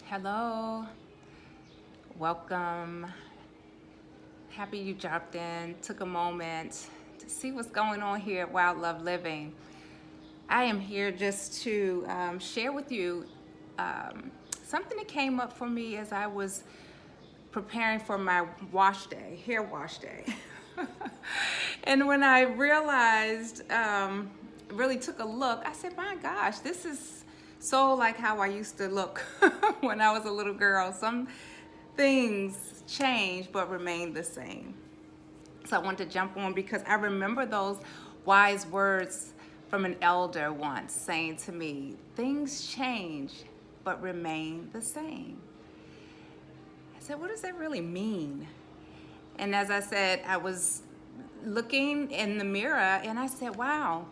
Hello, welcome. Happy you dropped in, took a moment to see what's going on here at Wild Love Living. I am here just to share with you something that came up for me as I was preparing for my hair wash day. And when I realized, really took a look, I said, my gosh, this is so like how I used to look when I was a little girl. Some things change but remain the same. So I wanted to jump on because I remember those wise words from an elder once saying to me, things change but remain the same. I said, what does that really mean? And as I said, I was looking in the mirror and I said, wow,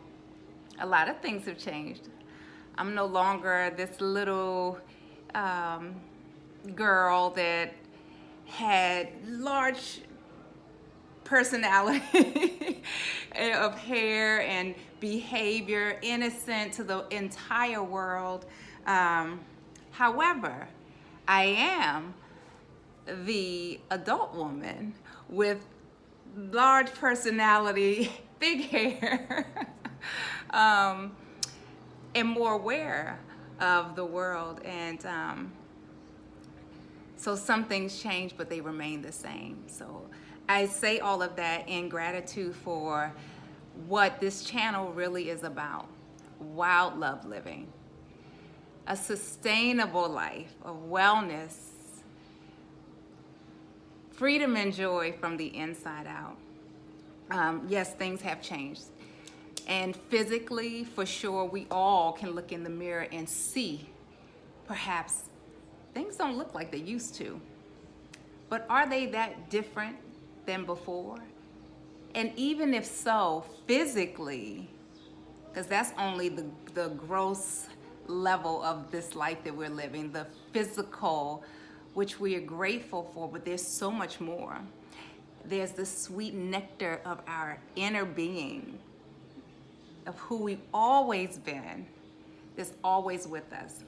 a lot of things have changed. I'm no longer this little girl that had large personality of hair and behavior, innocent to the entire world. However, I am the adult woman with large personality, big hair, and more aware of the world. And so some things change, but they remain the same. So I say all of that in gratitude for what this channel really is about. Wild love living, a sustainable life of wellness, freedom and joy from the inside out. Yes, things have changed. And physically, for sure, we all can look in the mirror and see perhaps things don't look like they used to. But are they that different than before? And even if so, physically, because that's only the gross level of this life that we're living, the physical, which we are grateful for, but there's so much more. There's the sweet nectar of our inner being, of who we've always been, that's always with us.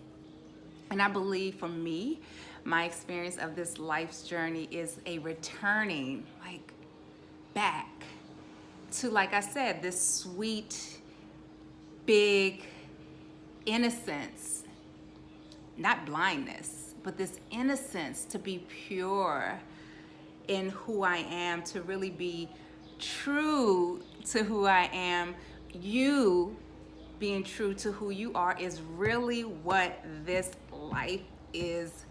And I believe for me, my experience of this life's journey is a returning, like, back to, like I said, this sweet, big innocence, not blindness, but this innocence to be pure in who I am, to really be true to who I am. You being true to who you are is really what this life is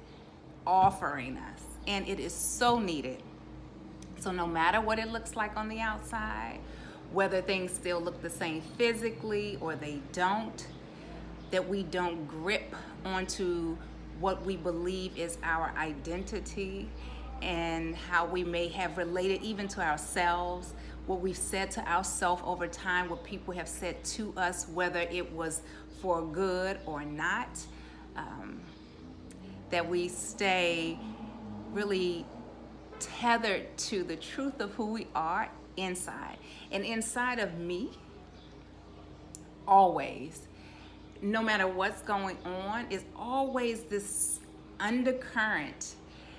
offering us, and it is so needed. So no matter what it looks like on the outside, whether things still look the same physically or they don't, that we don't grip onto what we believe is our identity and how we may have related even to ourselves, what we've said to ourselves over time, what people have said to us, whether it was for good or not, that we stay really tethered to the truth of who we are inside. And inside of me, always, no matter what's going on, is always this undercurrent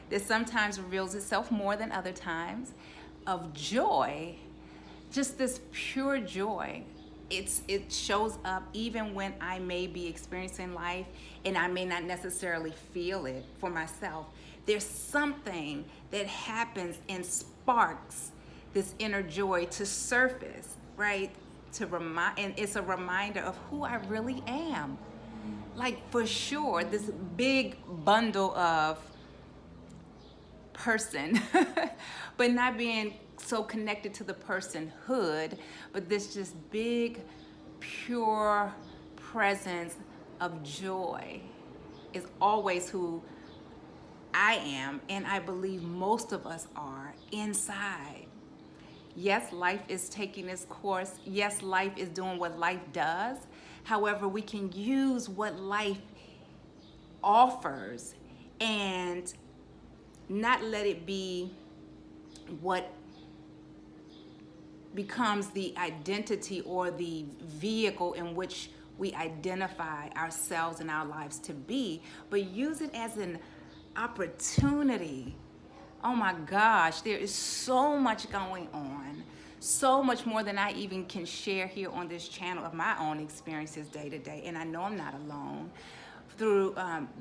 that sometimes reveals itself more than other times of joy, just this pure joy. It shows up even when I may be experiencing life and I may not necessarily feel it for myself. There's something that happens and sparks this inner joy to surface, right? And it's a reminder of who I really am. Like, for sure, this big bundle of person, but not being so connected to the personhood, but this just big, pure presence of joy is always who I am, and I believe most of us are inside. Yes, life is taking its course. Yes, life is doing what life does. However, we can use what life offers and not let it be what becomes the identity or the vehicle in which we identify ourselves and our lives to be, but use it as an opportunity. Oh my gosh, there is so much going on, so much more than I even can share here on this channel of my own experiences day to day. And I know I'm not alone through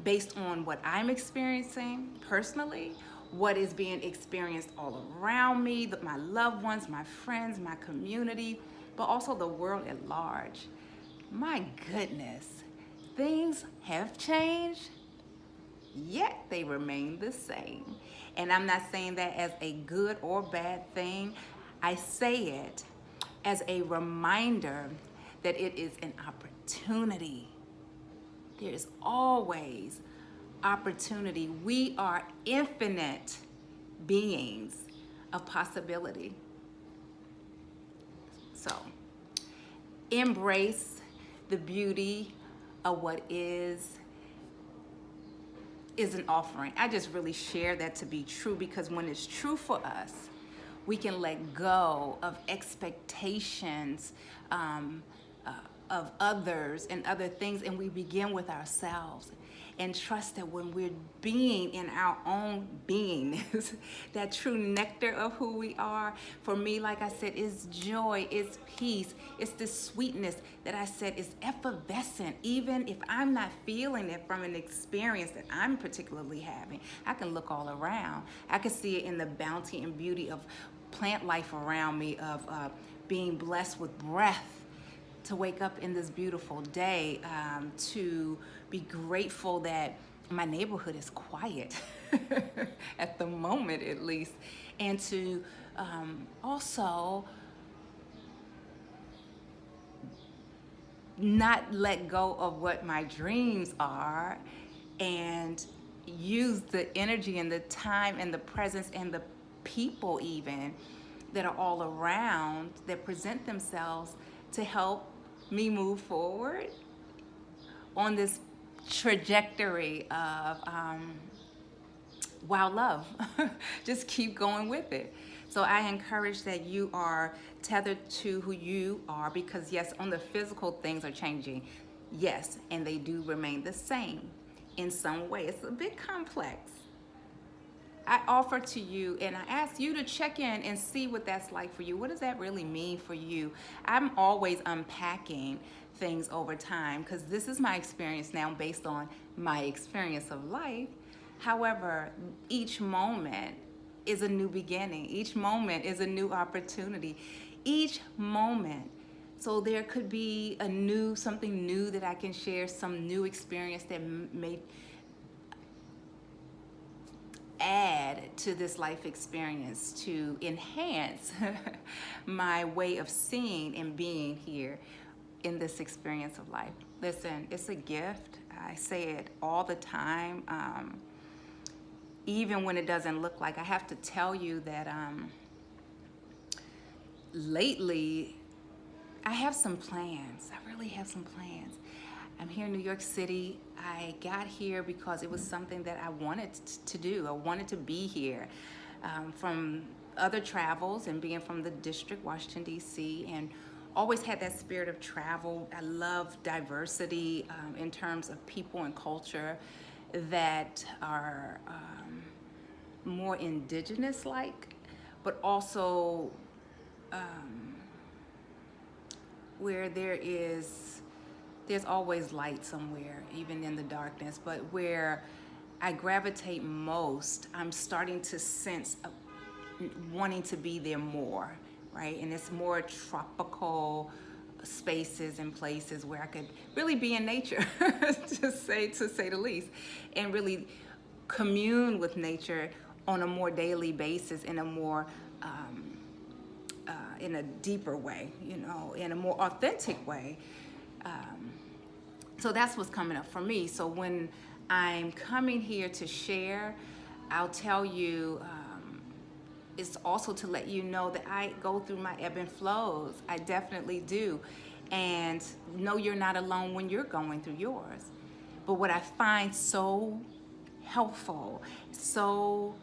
based on what I'm experiencing personally, what is being experienced all around me, my loved ones, my friends, my community, but also the world at large. My goodness, things have changed, yet they remain the same. And I'm not saying that as a good or bad thing. I say it as a reminder that it is an opportunity. There is always opportunity. We are infinite beings of possibility. So, embrace the beauty of what is an offering. I just really share that to be true, because when it's true for us, we can let go of expectations of others and other things, and we begin with ourselves and trust that when we're being in our own beingness, that true nectar of who we are, for me, like I said, is joy, it's peace, it's the sweetness that I said is effervescent. Even if I'm not feeling it from an experience that I'm particularly having, I can look all around. I can see it in the bounty and beauty of plant life around me, of being blessed with breath, to wake up in this beautiful day, to be grateful that my neighborhood is quiet at the moment, at least, and to also not let go of what my dreams are, and use the energy and the time and the presence and the people even that are all around that present themselves to help me move forward on this trajectory of wild love. Just keep going with it. So I encourage that you are tethered to who you are, because yes, on the physical, things are changing. Yes, and they do remain the same in some way. It's a bit complex. I offer to you, and I ask you to check in and see what that's like for you. What does that really mean for you? I'm always unpacking things over time, because this is my experience now based on my experience of life. However, each moment is a new beginning. Each moment is a new opportunity. Each moment. So there could be something new that I can share, some new experience that may add to this life experience to enhance my way of seeing and being here in this experience of life. Listen, it's a gift. I say it all the time, even when it doesn't look like. I have to tell you that lately I have some plans. I really have some plans. I'm here in New York City. I got here because it was something that I wanted to do. I wanted to be here, from other travels and being from the district, Washington, D.C., and always had that spirit of travel. I love diversity in terms of people and culture that are more indigenous-like, but also where there's always light somewhere, even in the darkness, but where I gravitate most, I'm starting to sense wanting to be there more, right? And it's more tropical spaces and places where I could really be in nature, to say the least, and really commune with nature on a more daily basis, in a more in a deeper way, in a more authentic way. So that's what's coming up for me. So when I'm coming here to share, I'll tell you, it's also to let you know that I go through my ebb and flows. I definitely do. And know you're not alone when you're going through yours. But what I find so helpful, so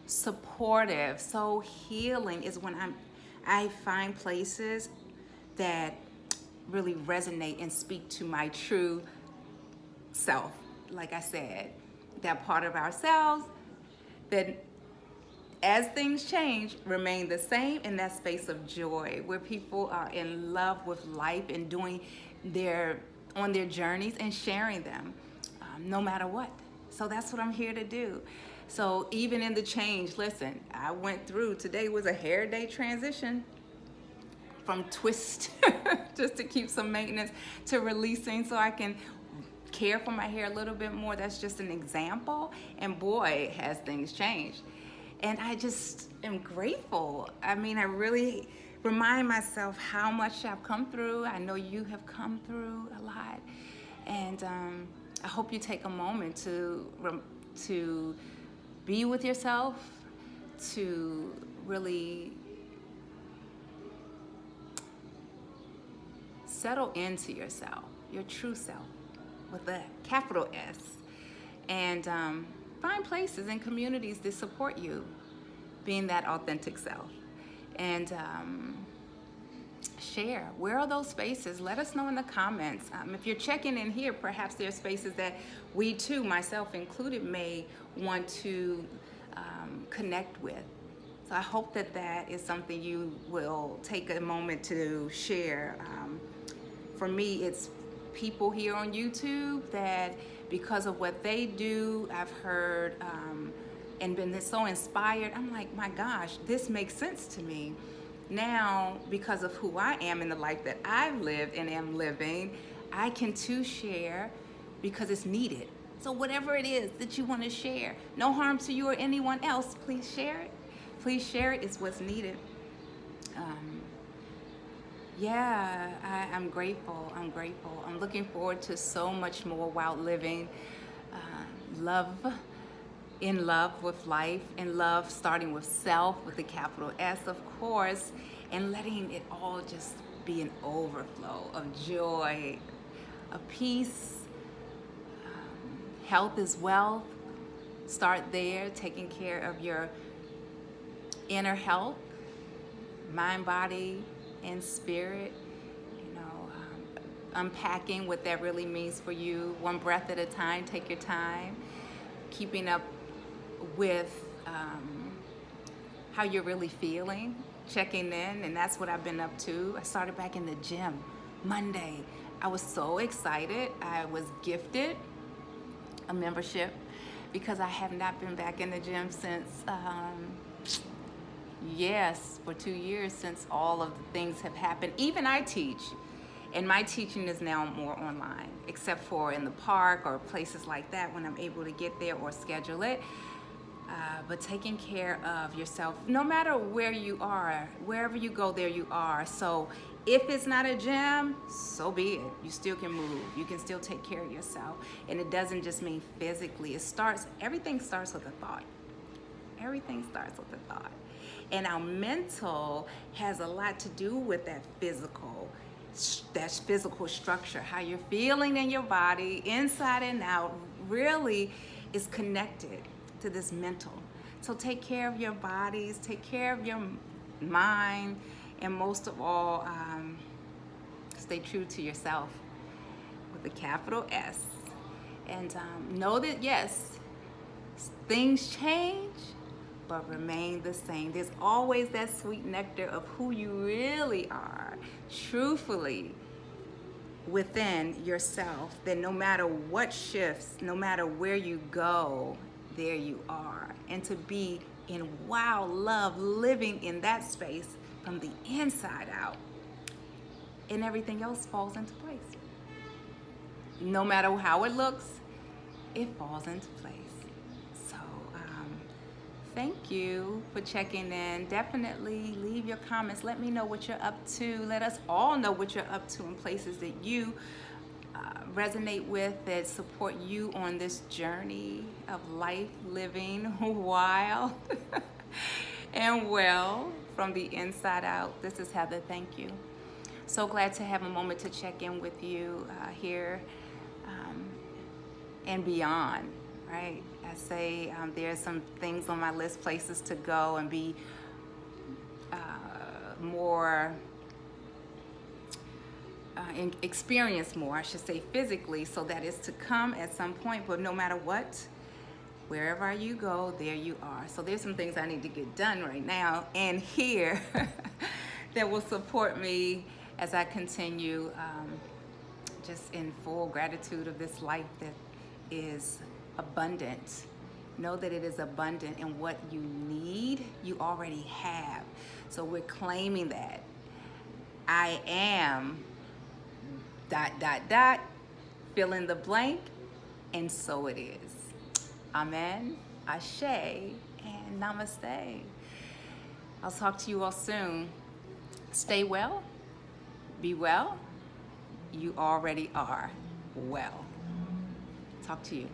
supportive, so healing is when I find places that really resonate and speak to my true self. Like I said, that part of ourselves that as things change, remain the same in that space of joy where people are in love with life and doing on their journeys and sharing them, no matter what. So that's what I'm here to do. So even in the change, listen, I went through, today was a hair day transition from twist just to keep some maintenance to releasing so I can care for my hair a little bit more. That's just an example. And boy, has things changed. And I just am grateful. I mean, I really remind myself how much I've come through. I know you have come through a lot. And I hope you take a moment to be with yourself, to really settle into yourself, your true self, with a capital S. And find places and communities that support you being that authentic self. And share. Where are those spaces? Let us know in the comments. If you're checking in here, perhaps there are spaces that we too, myself included, may want to connect with. So I hope that that is something you will take a moment to share. For me, it's people here on YouTube that, because of what they do, I've heard and been so inspired. I'm like, my gosh, this makes sense to me. Now, because of who I am in the life that I've lived and am living, I can too share because it's needed. So whatever it is that you want to share, no harm to you or anyone else, please share it. Please share it. It's what's needed. Yeah, I'm grateful. I'm grateful. I'm looking forward to so much more while living. In love with life, in love starting with self, with the capital S, of course, and letting it all just be an overflow of joy, of peace. Health is wealth. Start there, taking care of your inner health, mind, body, and spirit. Unpacking what that really means for you, one breath at a time. Take your time, keeping up with how you're really feeling, checking in, and that's what I've been up to. I started back in the gym Monday. I was so excited. I was gifted a membership because I have not been back in the gym since, for 2 years, since all of the things have happened. Even I teach, and my teaching is now more online, except for in the park or places like that when I'm able to get there or schedule it. But taking care of yourself, no matter where you are, wherever you go, there you are. So if it's not a gym, so be it. You still can move. You can still take care of yourself. And it doesn't just mean physically. Everything starts with a thought. Everything starts with a thought. And our mental has a lot to do with that physical structure. How you're feeling in your body, inside and out, really is connected to this mental. So take care of your bodies, take care of your mind, and most of all, stay true to yourself with a capital S. And know that, yes, things change, but remain the same. There's always that sweet nectar of who you really are, truthfully, within yourself, that no matter what shifts, no matter where you go, there you are. And to be in love, living in that space from the inside out, and everything else falls into place. No matter how it looks, it falls into place. So thank you for checking in. Definitely leave your comments. Let me know what you're up to. Let us all know what you're up to in places that you resonate with, that support you on this journey of life, living wild and well from the inside out. This is Heather. Thank you. So glad to have a moment to check in with you here and beyond, right? I say there's some things on my list, places to go and be more and experience more, I should say physically, so that is to come at some point. But no matter what, wherever you go, there you are. So there's some things I need to get done right now and here that will support me as I continue just in full gratitude of this life that is abundant. Know that it is abundant, and what you need, you already have. So we're claiming that. I am ... fill in the blank, and so it is. Amen, ashe, and namaste. I'll talk to you all soon. Stay well, be well. You already are well. Talk to you.